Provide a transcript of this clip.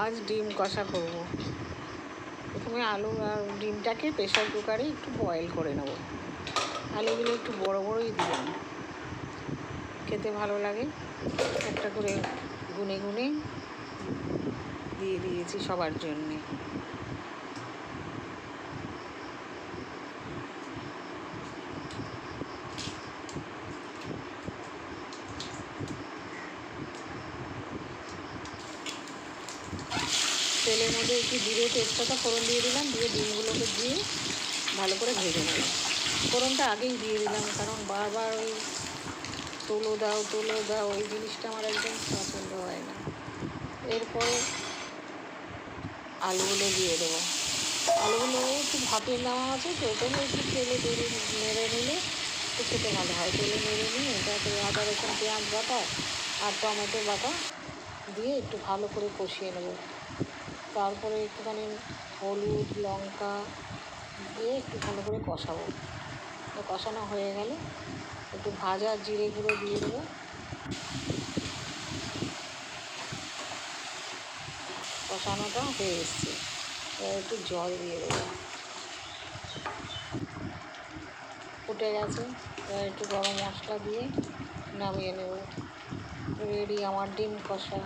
আজ ডিম কষা করব। প্রথমে আলু আর ডিমটাকে প্রেশার কুকারে একটু বয়েল করে নেব। আলুগুলো একটু বড় বড়ই দিলাম, খেতে ভালো লাগে। একটা করে গুনে গুনে দিয়ে দিয়েছি সবার জন্যে। তেলের মধ্যে একটু জিরে তেজপাতা ফোড়ন দিয়ে দিলাম, দিয়ে ডিমগুলোকে দিয়ে ভালো করে ভেজে নেব। ফোড়নটা আগেই দিয়ে দিলাম, কারণ বারবার ওই তোলো দাও ওই জিনিসটা আমার একদম পছন্দ হয় না। এরপরে আলুগুলো দিয়ে দেবো। আলুগুলো একটু ভাপে নেওয়া আছে তো, ওখানে একটু তেলে নেড়ে নিলে একটু খেতে ভালো হয়। তেলে নেড়ে নিয়ে তাতে আদা রসুন পেঁয়াজ বাটা আর টমেটো বাটা দিয়ে একটু ভালো করে কষিয়ে নেব। তারপরে একটুখানি হলুদ লঙ্কা দিয়ে একটু ভালো করে কষাবো। কষানো হয়ে গেলে একটু ভাজা জিরে গুঁড়ো দিয়ে দেবো। কষানোটা হয়ে এসছে, এবার একটু জল দিয়ে দেবো। ফুটে গেছে, এবার একটু গরম মশলা দিয়ে নামিয়ে নেব। রেডি আমার ডিম কষা।